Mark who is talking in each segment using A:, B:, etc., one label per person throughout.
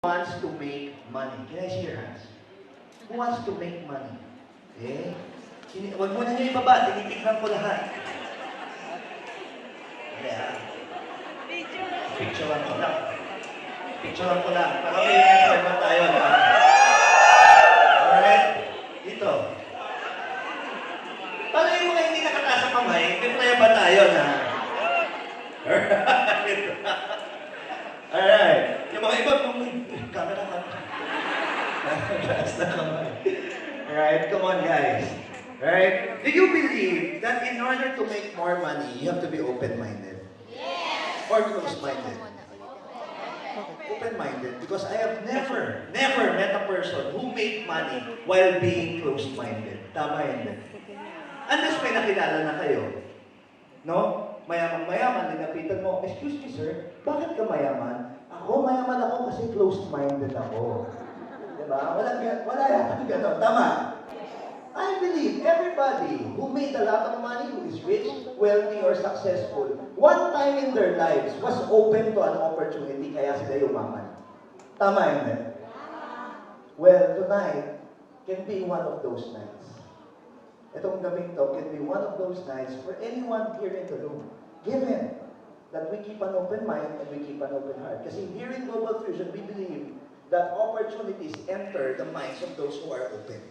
A: wants to make money? Can I see your hands? Who wants to make money? Okay? Huwag muna niyo ibaba, tinitignan ko lahat. Yeah. Picturean ko lang. Picturean ko lang. Para may informa tayo. Alright? Dito. Para yung mga hindi nakataas ang kamay, may ba tayo na? Alright. Yung mga iba, camera ka. Nakataas na kamay. Alright, come on guys. Alright? Do you believe that in order to make more money, you have to be open-minded? Yes! Or close-minded? Open-minded. Because I have never met a person who made money while being closed-minded. Tama yun. Unless may nakilala na kayo. No? Mayaman, linapitan mo, excuse me sir, bakit ka mayaman? Ako, mayaman ako kasi closed-minded ako. Diba? Wala yan gano'n. Tama? I believe everybody who made a lot of money, who is rich, wealthy, or successful, one time in their lives was open to an opportunity kaya sila yumaman. Tama yun eh? Well, tonight can be one of those nights. Itong gabing to can be one of those nights for anyone here in the room. Given that we keep an open mind and we keep an open heart. Kasi here in Global Fusion, we believe that opportunities enter the minds of those who are open.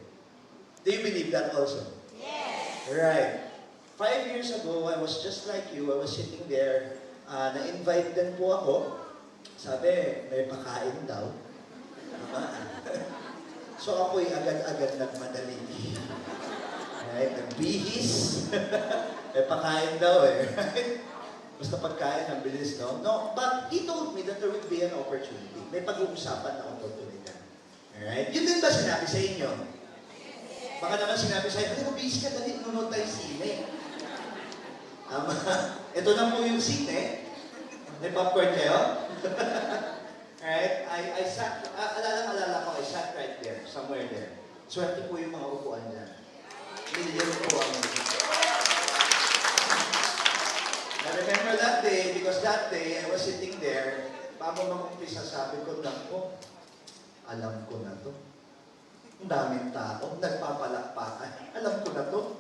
A: Do you believe that also? Yes. Right. 5 years ago, I was just like you. I was sitting there. Na-invite din po ako. Sabi, may pakain daw. So ako'y agad-agad nagmadali. Right? Nagbihis. May pakain daw eh. Basta pagkain, ang bilis, no? No, but he told me that there would be an opportunity. May pag-uusapan na oportunidad. Alright? Yun din ba sinabi sa inyo? Baka naman sinabi sa'yo, ay, mabihis ka, dali, nunod tayo sine. Ito na po yung sine. May popcorn kayo? Alright? I sat, alala ko, I sat right there, somewhere there. Swerte po yung mga upuan dyan. Million po ang I remember that day, because that day, I was sitting there, bago mag-umpisa, sabi ko, nako, alam ko na to. Ang daming tao, nagpapalakpakan. Alam ko na to.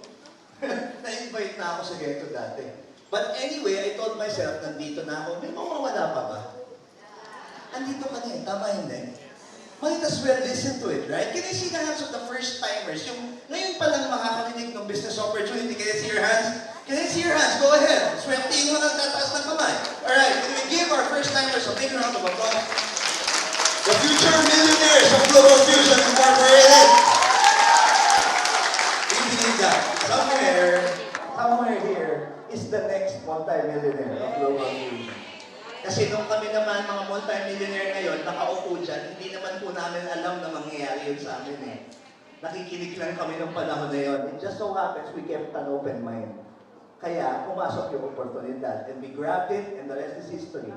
A: Na-invite na ako sa ganito dati. But anyway, I told myself, nandito na ako, may mawawala pa ba? Andito ka na eh, tama hindi? Might as well listen to it, right? Can I see the hands of the first timers? Yung ngayon pa lang makakarinig ng business opportunity, can I see your hands? Can I see your hands? Go ahead. Swertiin mo ng tataas ng kamay. Alright, can we give our first timers a big round of applause? The future millionaires of Global Fusion Incorporated. We believe that somewhere here is the next multi-millionaire of Global Fusion. Kasi nung kami naman, mga multi-millionaire ngayon, nakaupo dyan, hindi naman po namin alam na mangyayari yun sa amin eh. Nakikinig lang kami ng panahon na yun. It just so happens we kept an open mind. Kaya, pumasok yung oportunidad. And we grabbed it, and the rest is history.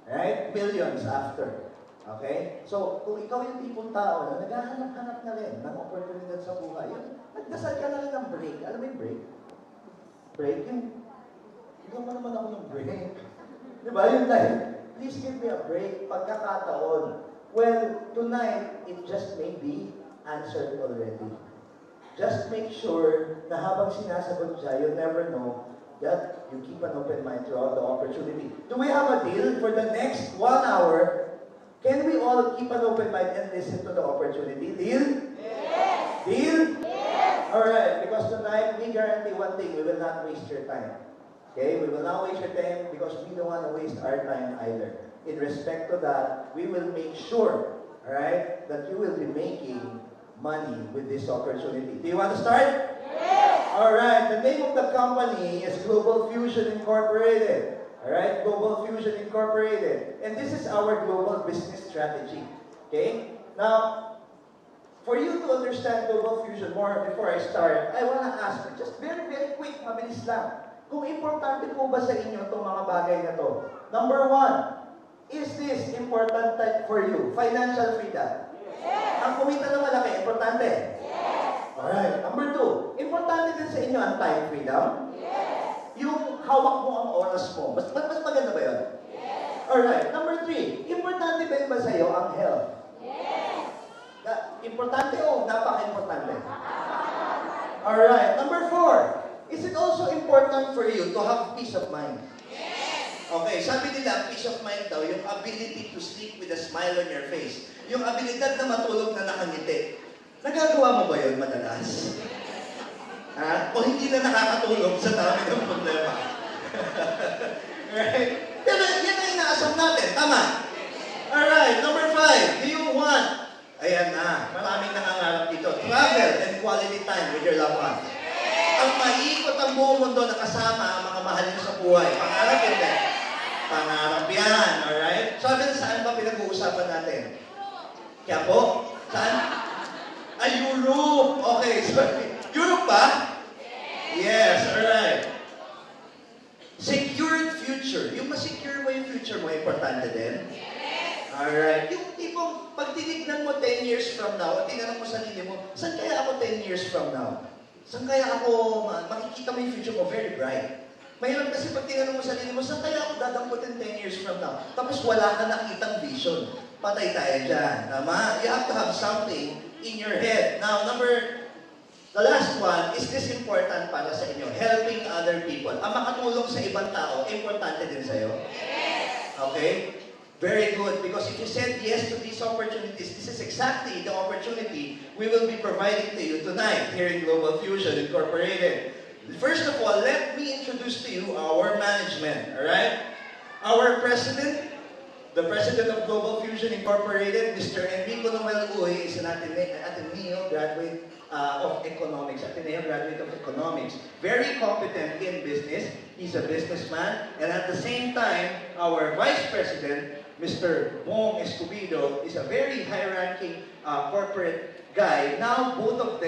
A: Right? Millions after. Okay? So, kung ikaw yung tipong tao na naghahanap-hanap na rin ng oportunidad sa buhay, yun, nagdasal ka na rin ng break. Alam mo yung break? Break yung, ikaw mo naman ako ng break. Diba? Yun tayo. Please give me a break. Pagkakataon. Well, tonight, it just may be answered already. Just make sure na habang sinasagot siya, you'll never know that you keep an open mind throughout the opportunity. Do we have a deal for the next 1 hour? Can we all keep an open mind and listen to the opportunity? Deal? Yes! Deal? Yes! Alright, because tonight we guarantee one thing, we will not waste your time. Okay? We will not waste your time because we don't want to waste our time either. In respect to that, we will make sure, alright, that you will be making money with this opportunity. Do you want to start? Yes! Alright, the name of the company is Global Fusion Incorporated. Alright, Global Fusion Incorporated. And this is our global business strategy. Okay? Now, for you to understand Global Fusion more before I start, I want to ask you, just very, very quick, mabilis lang. Kung importante po ba sa inyo itong mga bagay na to? Number 1, is this important for you? Financial freedom. Yes! Ang kumita na malaki, importante? Yes! Alright. Number 2, importante din sa inyo ang time freedom? Yes! Yung hawak mo ang oras mo. Mas maganda ba yun? Yes! Alright, number 3. Importante ba yun ba sa'yo ang health? Importante o napaka-importante? Alright, number 4. Is it also important for you to have peace of mind? Okay, sabi nila, peace of mind daw, yung ability to sleep with a smile on your face. Yung abilidad na matulog na nakangiti. Nagagawa mo ba yun madalas? Ha? O hindi na nakakatulog sa dami ng problema? Right? Pero yan ang inaasam natin, tama? Alright, number 5. Do you want? Ayan na, maraming nangangarap dito. Travel and quality time with your loved ones. Ang maikot ang buong mundo na kasama ang mga mahal niyo sa buhay. Pangarap yun din. Pangarap yan, alright? Sabi na saan ba pinag-uusapan natin? Kaya po? Saan? Ay, Europe! Okay, sorry. Europe ba? Yes, alright. Secured future. Yung ma-secure mo yung future mo, importante din. Alright. Yung tipong, pag tinignan mo 10 years from now, at tinanong mo sa sarili mo, saan kaya ako 10 years from now? Saan kaya ako, makikita mo yung future mo, very bright. Mahirap kasi pag tinanong mo sa sarili mo, saan kaya ako dadamputin 10 years from now? Tapos wala ka nakitang vision. Patay tayo dyan. Tama? You have to have something in your head. Now, the last one, is this important para sa inyo? Helping other people. Ang makatulong sa ibang tao, importante din sa'yo? Okay? Very good, because if you said yes to these opportunities, this is exactly the opportunity we will be providing to you tonight here in Global Fusion Incorporated. First of all, let me introduce to you our management, alright? Our president, the president of Global Fusion Incorporated, Mr. Enrico Noel Uy, is an Ateneo graduate of economics, Ateneo graduate of economics. Very competent in business. He's a businessman. And at the same time, our vice president, Mr. Bong Escobedo, is a very high-ranking corporate guy. Now, both of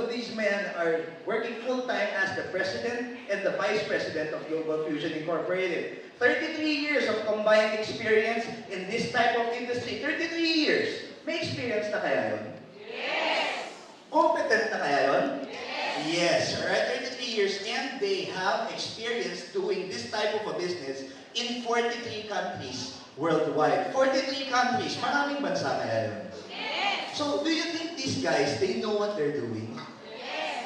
A: these men are working full-time as the president and the vice president of Global Fusion Incorporated. 33 years of combined experience in this type of industry. 33 years! May experience na kaya yun? Yes! Competent na kaya yun? Yes! Alright, 33 years, and they have experience doing this type of a business in 43 countries worldwide. 43 countries. Maraming bansa kaya yun. So, do you think these guys, they know what they're doing?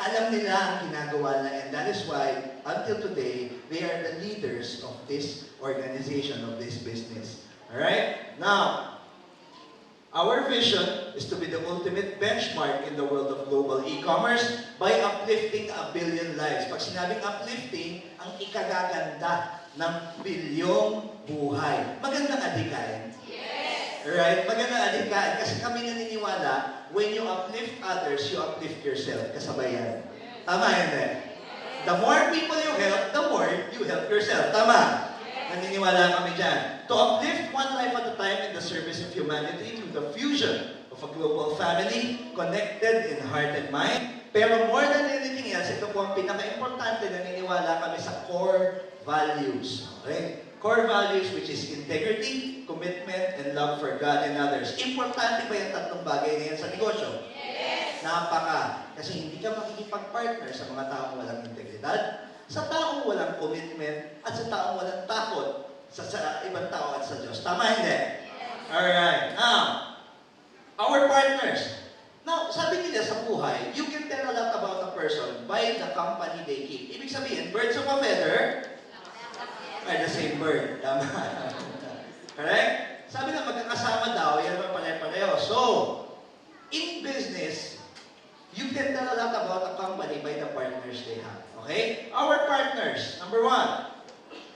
A: Alam nila ang ginagawa na, and that is why, until today, they are the leaders of this organization, of this business. Alright? Now, our vision is to be the ultimate benchmark in the world of global e-commerce by uplifting 1 billion lives. Pag sinabing uplifting, ang ikagaganda ng bilyong buhay. Magandang adhikain. Yes! Right? Magandang adhikain. Kasi kami naniniwala, when you uplift others, you uplift yourself. Kasabay yan. Tama yun eh? The more people you help, the more you help yourself. Tama? Naniniwala kami dyan. To uplift one life at a time in the service of humanity through the fusion of a global family, connected in heart and mind. Pero more than anything else, ito po ang pinaka-importante, naniniwala kami sa core values. Okay? Core values, which is integrity, commitment, and love for God and others. Importante ba yung tatlong bagay na yan sa negosyo? Yes! Napaka. Kasi hindi ka makikipag-partner sa mga taong walang integridad, sa taong walang commitment, at sa taong walang takot sa ibang tao at sa Diyos. Tama hindi? Yes! Alright. Now, our partners. Now, sabi nila sa buhay, you can tell a lot about a person by the company they keep. Ibig sabihin, birds of a feather are the same bird. Tama. Correct? Sabi na magkakasama daw, yan naman pare-pareho. So, in business, you can tell a lot about a company by the partners they have. Okay? Our partners, number 1.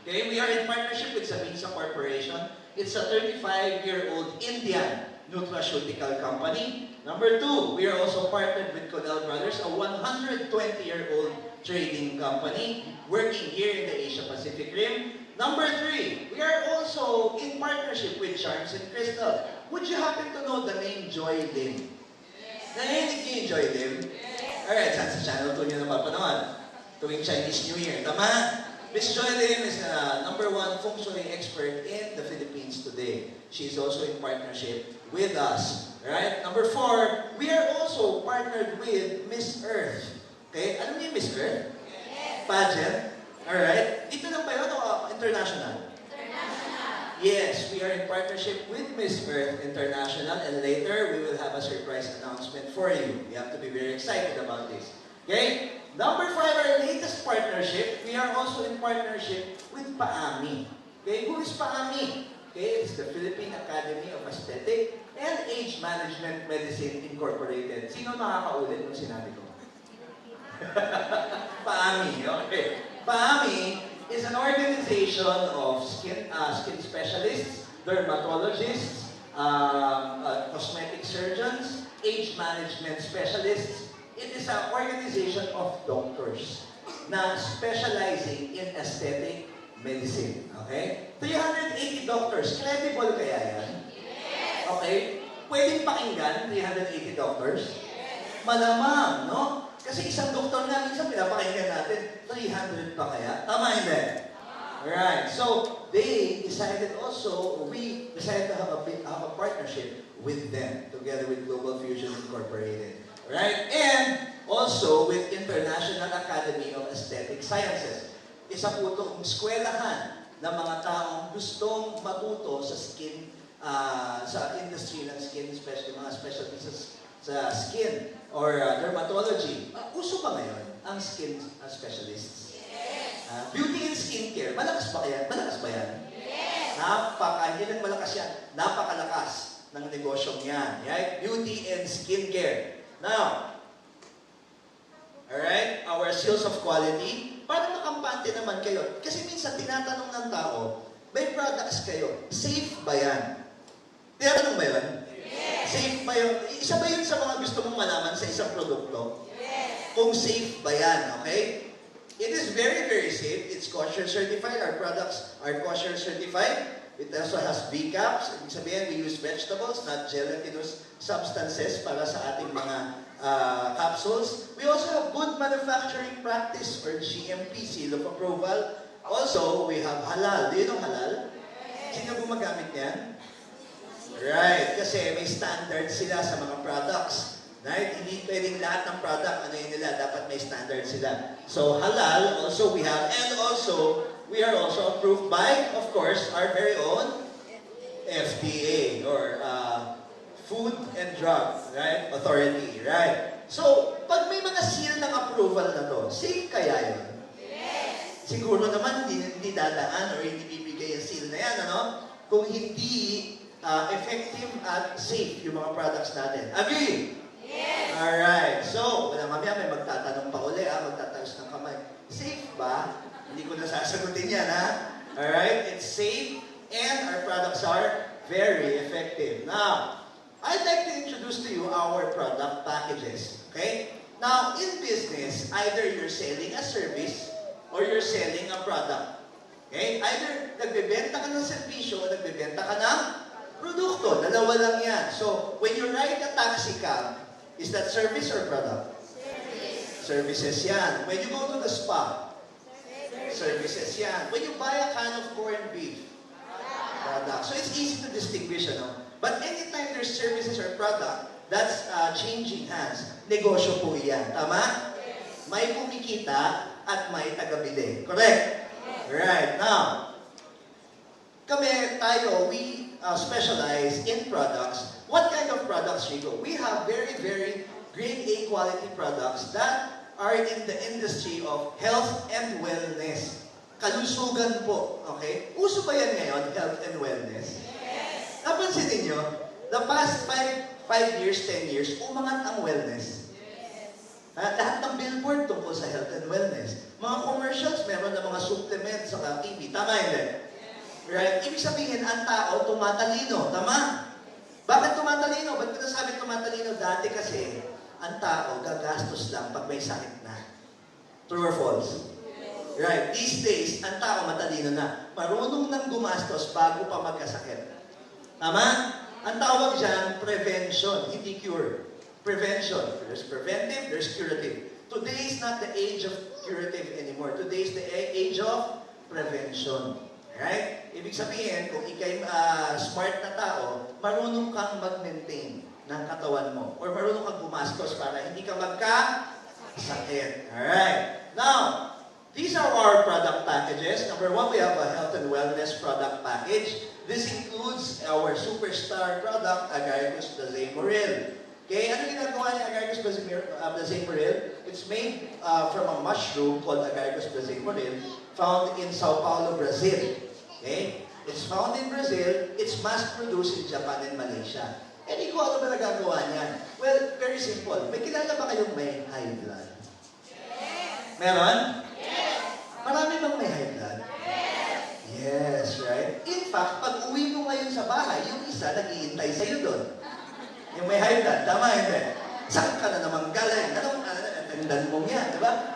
A: Okay, we are in partnership with Sabinsa Corporation. It's a 35-year-old Indian nutraceutical company. Number 2, we are also partnered with Codell Brothers, a 120-year-old trading company working here in the Asia-Pacific Rim. Number 3, we are also in partnership with Charms and Crystals. Would you happen to know the name Joy Lim? Yes. Narinig niyo yung Joy Lim? Yes. Alright, saan sa channel 2 niyo napapanood? Tuwing Chinese New Year, tama? Miss Joy Lim is the #1 feng shui expert in the Philippines today. She is also in partnership with us. Right? Number 4, we are also partnered with Miss Earth. Okay? Alam niyo yung Miss Earth? Yes. Pageant? Alright? Dito lang ba yun o international? International. Yes, we are in partnership with Miss Earth International, and later we will have a surprise announcement for you. You have to be very excited about this. Okay? Number 5, our latest partnership, we are also in partnership with PAAMI. Okay? Who is PAAMI? Okay, it's the Philippine Academy of Aesthetic and Age Management Medicine Incorporated. Sino nakakaulit nung sinabi ko? PAAMI, okay. PAAMI is an organization of skin specialists, dermatologists, cosmetic surgeons, age management specialists. It is an organization of doctors na specializing in aesthetic medicine. Okay? 380 doctors. Credible kaya yan? Okay? Pwedeng pakinggan, 380 doctors? Malamang, no? Kasi isang doktor nga, minsan pinapakinggan natin, 300 pa kaya? Tama hindi? Alright, so they decided also, we decided to have a partnership with them, together with Global Fusion Incorporated. Right? And also with International Academy of Aesthetic Sciences. Isa po itong eskwelahan ng mga taong gustong matuto sa skin, sa industry ng skin, especially mga specialties sa skin or dermatology. Uso ba ngayon ang skin specialists? Yes. Beauty and skincare, malakas ba yan? Malakas ba yan? Yes. Hindi lang malakas yan, napakalakas ng negosyong yan. Right? Beauty and skincare. Now, alright, our seals of quality, para makampante naman kayo. Kasi minsan tinatanong ng tao, may products kayo, safe ba yan? Tinatanong ba yun? Yes. Safe ba yun? Isa ba yun sa mga gusto mong malaman sa isang produkto? Yes. Kung safe ba yan, okay? It is very, very safe. It's kosher certified. Our products are kosher certified. It also has VCAPs. Ibig sabihin, we use vegetables, not gelatinous substances para sa ating mga capsules. We also have good manufacturing practice or GMP, seal of approval. Also, we have halal. Do you know halal? Sino gumagamit yan? Right, kasi may standards sila sa mga products. Right? Hindi pwedeng lahat ng product, ano yun nila, dapat may standards sila. So, halal, also we have, and also, we are also approved by, of course, our very own FDA, or Food and Drug, right? Authority, right? So, pag may mga seal ng approval na to, safe kaya yun? Yes! Siguro naman, hindi dadaan or hindi bibigay yung seal na yan, ano? Kung hindi effective at safe yung mga products natin. Agree? Yes! Alright. So, mamaya may magtatanong pa uli, magtataos ng kamay. Safe ba? Hindi ko na sasagutin yan, ha? Alright? It's safe and our products are very effective. Now, I'd like to introduce to you our product packages. Okay? Now, in business, either you're selling a service or you're selling a product. Okay? Either nagbebenta ka ng servisyo o nagbebenta ka ng produkto. Dalawa lang yan. So, when you ride a taxi cab, is that service or product? Service. Services yan. When you go to the spa, services yan. When you buy a can of corned beef, product. So, it's easy to distinguish, ano? But anytime there's services or product, that's changing hands. Negosyo po yan. Tama? May kumikita at may tagabili. Correct? Right. Now, we specialize in products. What kind of products, Rico? We have very, very grade A quality products that are in the industry of health and wellness. Kalusugan po. Okay? Uso ba yan ngayon, health and wellness? Yes. Napansin ninyo, the past 5 years, 10 years, umangat ang wellness. Yes. Lahat ng billboard tungkol sa health and wellness. Mga commercials, meron na mga supplements sa TV. Tama hindi? Right? Ibig sabihin, ang tao tumatalino. Tama? Bakit tumatalino? Ba't ko nasabi tumatalino? Dati kasi, ang tao gagastos lang pag may sakit na. True or false? Right. These days, ang tao matalino na. Marunong nang gumastos bago pa magkasakit. Tama? Ang tawag dyan, prevention, hindi cure. Prevention. There's preventive, there's curative. Today is not the age of curative anymore. Today is the age of prevention. Right? Ibig sabihin, kung ikay smart na tao, marunong kang mag-maintain ng katawan mo. Or marunong kang gumastos para hindi ka magkasakit. Alright. Now, these are our product packages. Number 1, we have a health and wellness product package. This includes our superstar product, Agaricus Blazemoril. Okay, ano ginagawa ni Agaricus Blazemoril? It's made from a mushroom called Agaricus Blazemoril, found in Sao Paulo, Brazil. Okay? It's found in Brazil, it's mass-produced in Japan and Malaysia. Eh, di ko ano ba nagagawa niyan? Well, very simple. May kilala ba kayong may high blood? Yes. Meron? Yes. Marami bang may high blood? Yes. Yes, right? In fact, pag uwi mo ngayon sa bahay, yung isa nag-iintay sa'yo doon. Yung may high blood, tama hindi? Saan ka na naman galing? Anong atendan mo yan, di ba?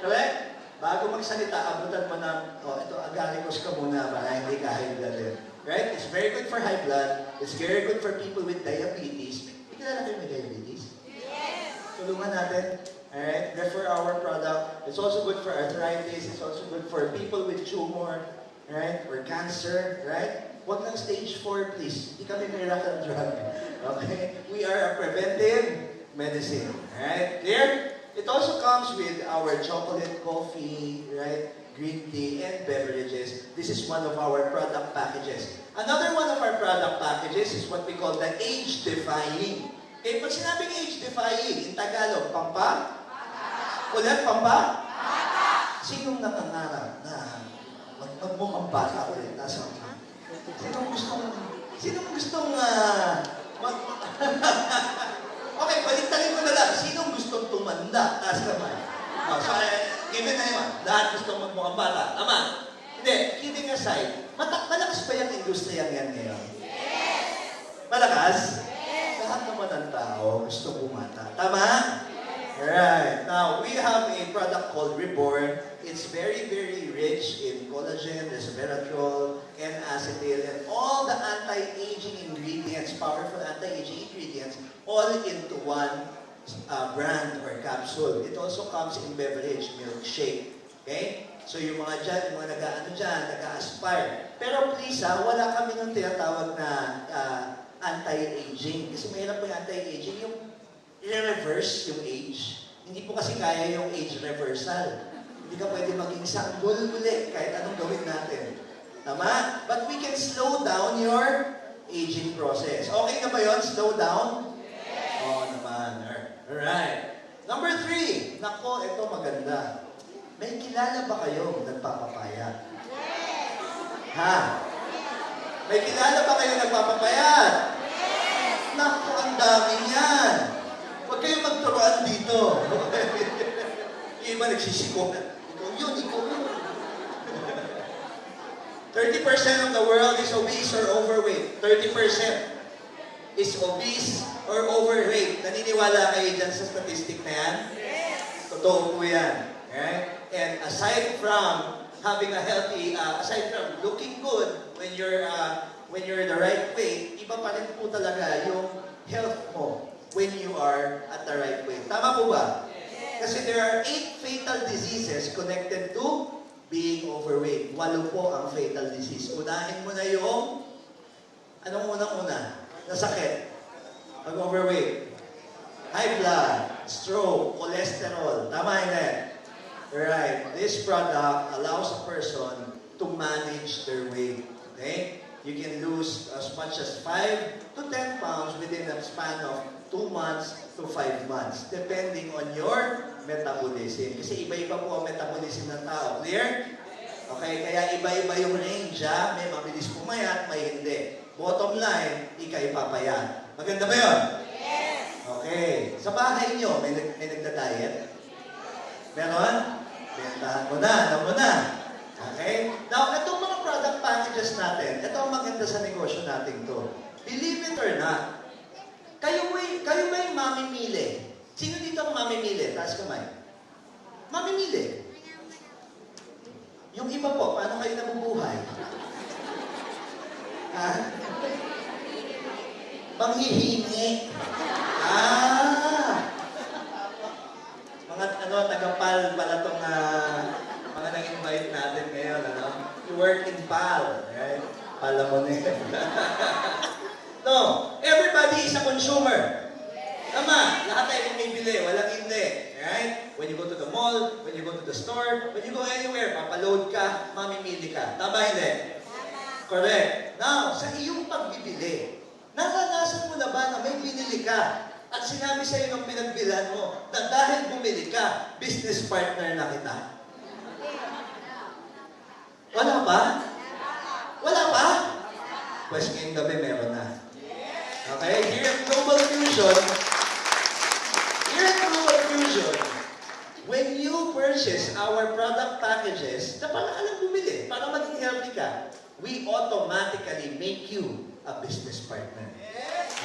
A: Correct? Bago magsalita, abutan mo ng, ito, agaricus ka muna para hindi ka high blood eh. Right? It's very good for high blood. It's very good for people with diabetes. Kilala kayo may diabetes? Yes! Tulungan natin. Alright? Refer our product. It's also good for arthritis. It's also good for people with tumor. Right? Or cancer. Right? Huwag lang stage 4, please. Hindi kami miracle drug. Okay? We are a preventive medicine. Alright? Clear? It also comes with our chocolate, coffee, right? Green tea, and beverages. This is one of our product packages. Another one of our product packages is what we call the age-defying. Okay, pag sinabing age-defying, in Tagalog, pampa? Ulit, pampa? Sinong nakangarap na magmukhang bata ulit? Sinong gustong okay, baliktagin ko na lang. Sinong gustong tumanda? Taas kamay. So, given na yun, lahat gusto magmukhang bata. Tama? Hindi, kidding aside, malakas ba yung industriyang yan ngayon? Yes! Malakas? Yes! Lahat naman ng tao gusto bumata. Tama? Yes! Alright. Now, we have a product called Reborn. It's very, very rich in collagen, resveratrol, and acetyl, and all the anti-aging ingredients, powerful anti-aging ingredients, all into one brand or capsule. It also comes in beverage, milkshake. Okay? So yung mga dyan, yung mga nag-aspire. Pero please wala kami nung tinatawag na anti-aging. Kasi mahirap po yung anti-aging, yung i-reverse yung age. Hindi po kasi kaya yung age reversal. Hindi ka pwede maging sanggol muli kahit anong gawin natin. Tama? But we can slow down your aging process. Okay na ba yun? Slow down? Yes. Oo naman. Alright. Number 3. Nako, ito maganda. May kilala ba kayong nagpapapayat? Yes. Ha? May kilala ba kayong nagpapapayat? Yes. Nako, ang dami niyan. Huwag kayong magturuan dito. Yung iba nagsisikonan. Ikaw yun. 30% of the world is obese or overweight. 30% is obese or overweight. Naniniwala kayo dyan sa statistic na yan? Yes. Totoo po yan. Okay? And aside from having a healthy, aside from looking good when you're the right weight, iba pa rin po talaga yung health mo when you are at the right weight. Tama po ba? Yes. Kasi there are 8 fatal diseases connected to being overweight. 8 po ang fatal disease. Unahin mo na yung, anong unang-una? Nasakit. Pag-overweight. High blood, stroke, cholesterol. Tama yun. Right. This product allows a person to manage their weight. Okay? You can lose as much as 5 to 10 pounds within a span of 2 months to 5 months, depending on your metabolism. Kasi iba-iba po ang metabolism ng tao. Clear? Okay, kaya iba-iba yung range, ha? May mabilis pumayat, may hindi. Bottom line, ikay papayat. Maganda ba yun? Yes! Okay. Sa bahay nyo, may nagda-diet? Meron? Bentahan mo na, alam mo na. Okay? Now, itong mga product packages natin, ito ang maganda sa negosyo natin to. Believe it or not, kayo ba yung mamimili? Sino dito ang mamimili? Taas kamay. Mamimili. Yung iba po, paano kayo nabubuhay? Ha? Panghihingi. Mga tagapal pala itong mga nag-invite natin ngayon. You work in PAL. Right? Pala mo na yun. No, everybody is a consumer. Tama, lahat tayo bumibili, walang hindi. Right? When you go to the mall, when you go to the store, when you go anywhere, papaload ka, mamimili ka. Tama hindi? Correct. Now, sa iyong pagbibili, naranasan mo na ba na may binili ka at sinabi sa iyo ng pinagbilan mo na dahil bumili ka, business partner na kita? Wala ba? Wala ba? Pues ngayong gabi meron na. Okay? Here at Global Fusion, when you purchase our product packages, na pala ka lang bumili, para maging healthy ka, we automatically make you a business partner.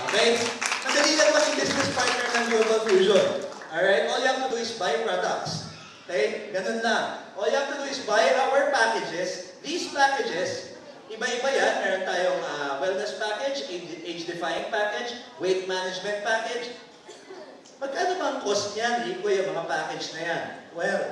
A: Okay? Madali lang maging business partner ng Global Fusion. Alright? All you have to do is buy products. Okay? Ganun lang. All you have to do is buy our packages. These packages, iba-iba yan. Meron tayong wellness package, age-defying package, weight management package. Magkano ba ang cost niyan, Rico, yung mga package na yan? Well,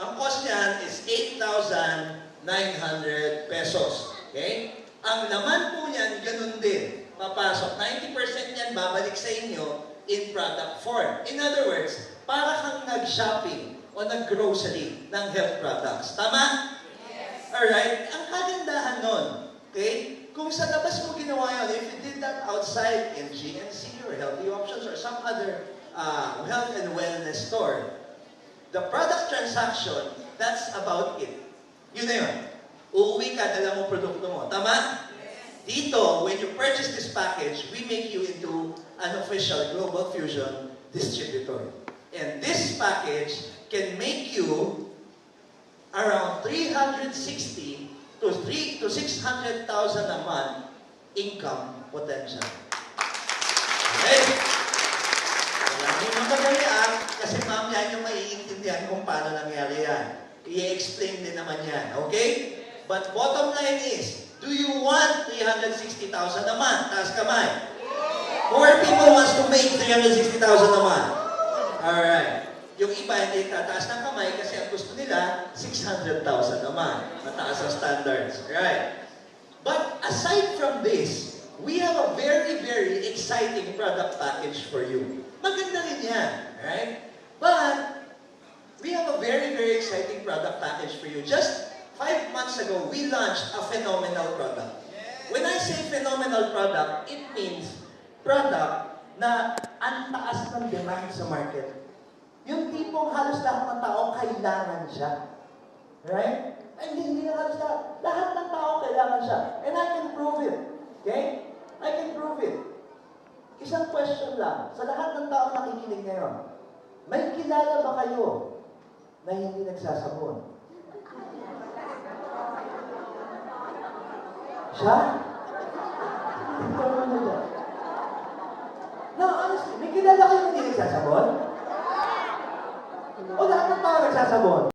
A: ang cost niyan is 8,900 pesos. Okay? Ang laman po niyan, ganun din. Papasok, 90% niyan babalik sa inyo in product form. In other words, para kang nag-shopping o nag-grocery ng health products. Tama? Yes. Alright? Ang kagandahan nun, okay? Kung sa labas mo ginawa yun, if you did that outside in GNC or Healthy Options or some other health and wellness store, the product transaction, that's about it. Yun na yun. Uuwi ka, dala mo produkto mo. Tama? Dito, when you purchase this package, we make you into an official Global Fusion distributor. And this package can make you around 360 to 600,000 a month income potential. Okay? Wala nyo mamadali kasi mamaya nyo maiintindihan kung paano nangyari yan. I-explain din naman yan. Okay? But bottom line is, do you want 360,000 a month? Taas kamay. More people wants to make 360,000 a month. Alright. Yung iba hindi tataas ng kamay kasi ang gusto nila 600,000 a month. Mataas ang standards. Right. But aside from this, we have a very, very exciting product package for you. Maganda rin yan. Right? But we have a very, very exciting product package for you. Just 5 months ago, we launched a phenomenal product. When I say phenomenal product, it means product na ang taas ng demand sa market. Yung tipong halos lahat ng tao kailangan siya. Right? And hindi na halos lahat. Lahat ng tao kailangan siya. And I can prove it. Okay? I can prove it. Isang question lang. Sa lahat ng tao nakikinig ngayon, may kilala ba kayo na hindi nagsasabon? Siya? Ito naman na dyan. No, honestly, may kilala kayo hindi nagsasabon? O lahat ng tao nagsasabon?